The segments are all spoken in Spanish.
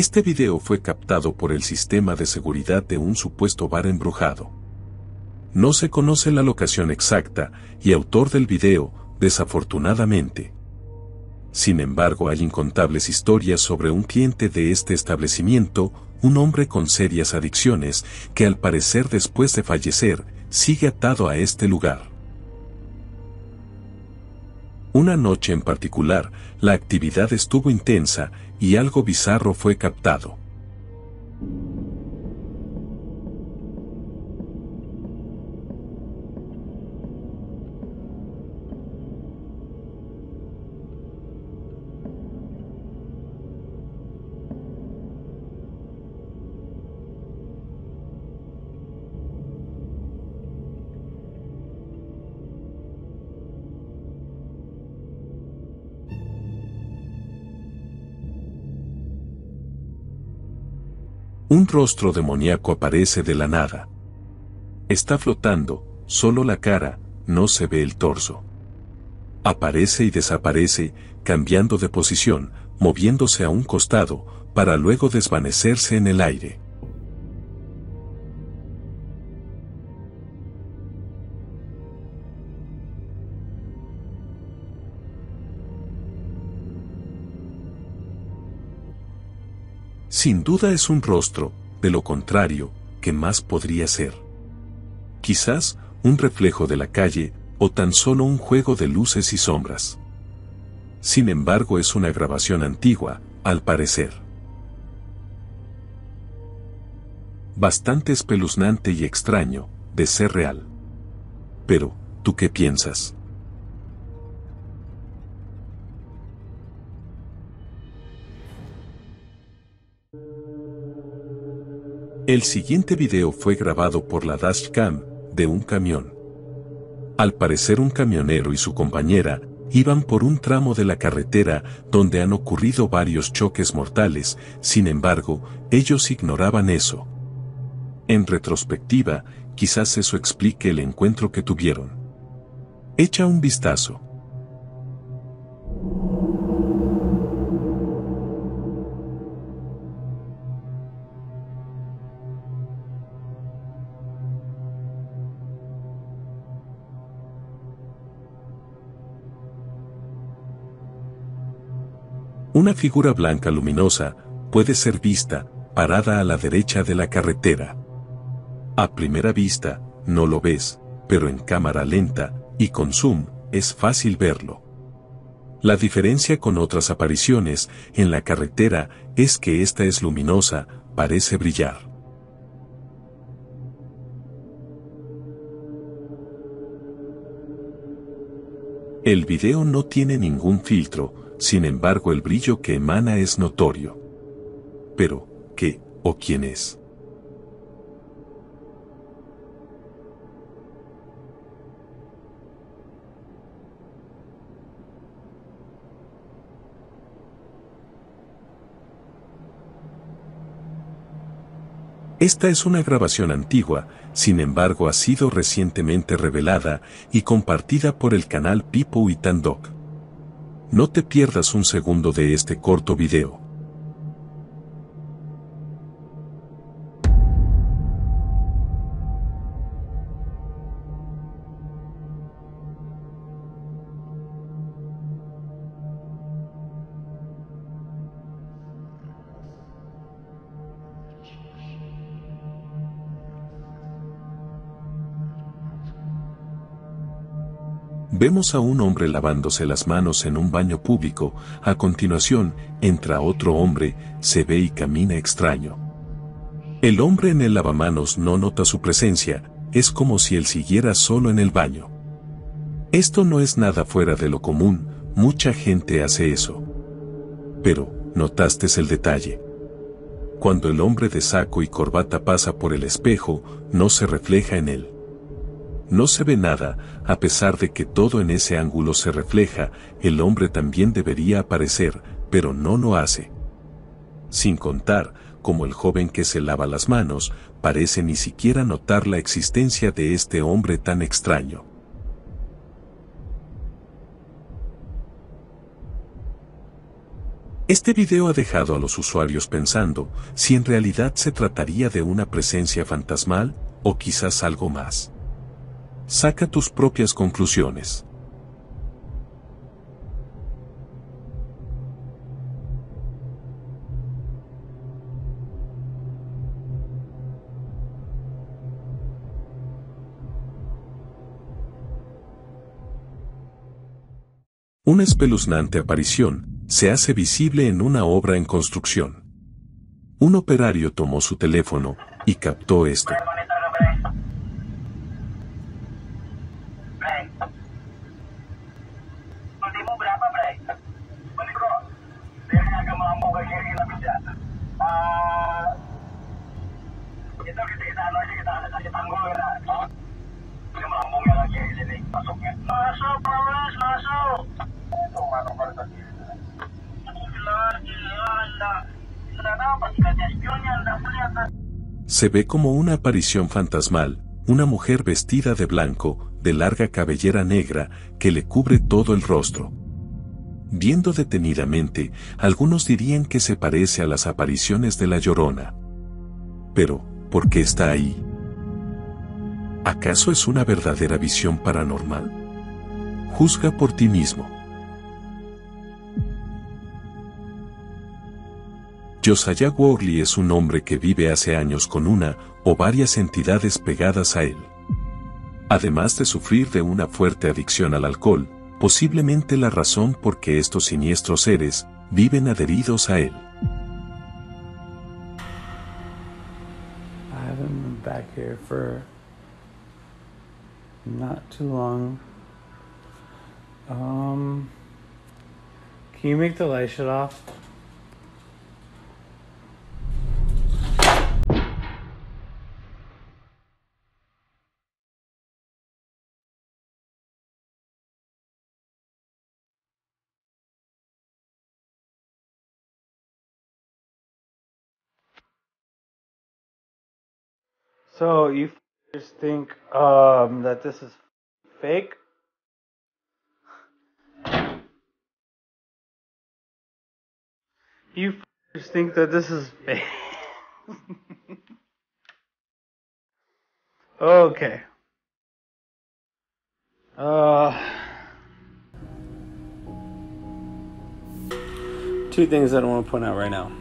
Este video fue captado por el sistema de seguridad de un supuesto bar embrujado. No se conoce la locación exacta y autor del video, desafortunadamente. Sin embargo, hay incontables historias sobre un cliente de este establecimiento, un hombre con serias adicciones, que al parecer después de fallecer, sigue atado a este lugar. Una noche en particular, la actividad estuvo intensa y algo bizarro fue captado. Un rostro demoníaco aparece de la nada. Está flotando, solo la cara, no se ve el torso. Aparece y desaparece, cambiando de posición, moviéndose a un costado, para luego desvanecerse en el aire. Sin duda es un rostro, de lo contrario, ¿qué más podría ser? Quizás, un reflejo de la calle, o tan solo un juego de luces y sombras. Sin embargo, es una grabación antigua, al parecer. Bastante espeluznante y extraño, de ser real. Pero, ¿tú qué piensas? El siguiente video fue grabado por la dashcam de un camión. Al parecer un camionero y su compañera iban por un tramo de la carretera donde han ocurrido varios choques mortales, sin embargo, ellos ignoraban eso. En retrospectiva, quizás eso explique el encuentro que tuvieron. Echa un vistazo. Una figura blanca luminosa puede ser vista, parada a la derecha de la carretera. A primera vista, no lo ves, pero en cámara lenta, y con zoom, es fácil verlo. La diferencia con otras apariciones en la carretera es que esta es luminosa, parece brillar. El video no tiene ningún filtro, sin embargo el brillo que emana es notorio. Pero, ¿qué o quién es? Esta es una grabación antigua, sin embargo ha sido recientemente revelada y compartida por el canal Pipo y Tandok. No te pierdas un segundo de este corto video. Vemos a un hombre lavándose las manos en un baño público, a continuación, entra otro hombre, se ve y camina extraño. El hombre en el lavamanos no nota su presencia, es como si él siguiera solo en el baño. Esto no es nada fuera de lo común, mucha gente hace eso. Pero, ¿notaste el detalle? Cuando el hombre de saco y corbata pasa por el espejo, no se refleja en él. No se ve nada, a pesar de que todo en ese ángulo se refleja, el hombre también debería aparecer, pero no lo hace. Sin contar, como el joven que se lava las manos, parece ni siquiera notar la existencia de este hombre tan extraño. Este video ha dejado a los usuarios pensando si en realidad se trataría de una presencia fantasmal o quizás algo más. Saca tus propias conclusiones. Una espeluznante aparición se hace visible en una obra en construcción. Un operario tomó su teléfono y captó esto. Se ve como una aparición fantasmal, una mujer vestida de blanco, de larga cabellera negra, que le cubre todo el rostro. Viendo detenidamente, algunos dirían que se parece a las apariciones de La Llorona. Pero, ¿por qué está ahí? ¿Acaso es una verdadera visión paranormal? Juzga por ti mismo. Josiah Worley es un hombre que vive hace años con una o varias entidades pegadas a él. Además de sufrir de una fuerte adicción al alcohol, posiblemente la razón por qué estos siniestros seres viven adheridos a él. I haven't been back here for not too long. Can you make the light shut off? So you just think that this is fake? You just think that this is fake? Okay. Two things that I want to point out right now.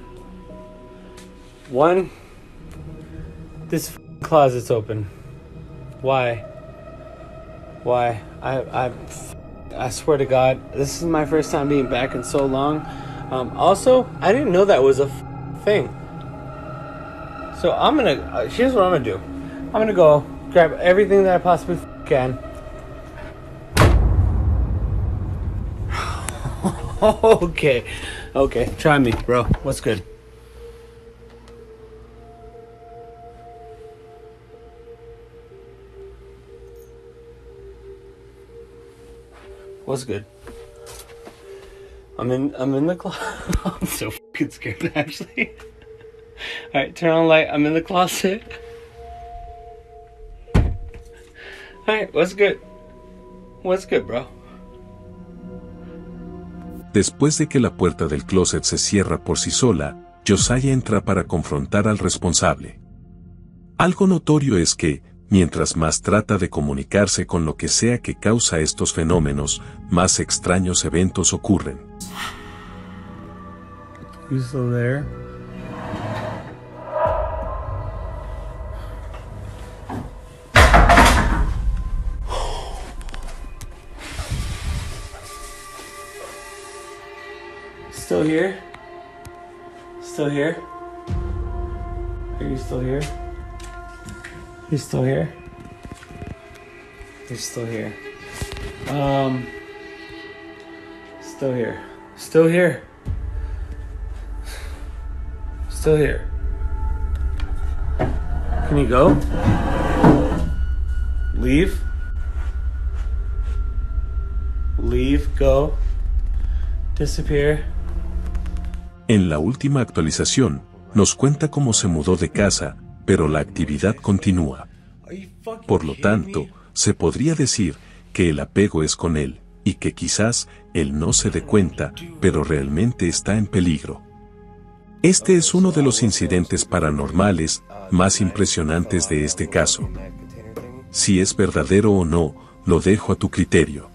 One, this closet's open. Why? Why? I swear to God, this is my first time being back in so long. Also, I didn't know that was a thing. So I'm gonna, here's what I'm gonna do. I'm gonna go grab everything that I possibly can. Okay, try me, bro. What's good? What's good? I'm in the closet. I'm so fucking scared, actually. Alright, turn on the light. I'm in the closet. Alright, what's good? What's good, bro? Después de que la puerta del closet se cierra por sí sola, Josiah entra para confrontar al responsable. Algo notorio es que, mientras más trata de comunicarse con lo que sea que causa estos fenómenos, más extraños eventos ocurren. You still there? Still here? Still here? Are you still here? He's still here? He's still here. Still here. Still here. Still here. Can you go? Leave? Leave, go. Disappear. En la última actualización, nos cuenta cómo se mudó de casa, pero la actividad continúa. Por lo tanto, se podría decir que el apego es con él, y que quizás él no se dé cuenta, pero realmente está en peligro. Este es uno de los incidentes paranormales más impresionantes de este caso. Si es verdadero o no, lo dejo a tu criterio.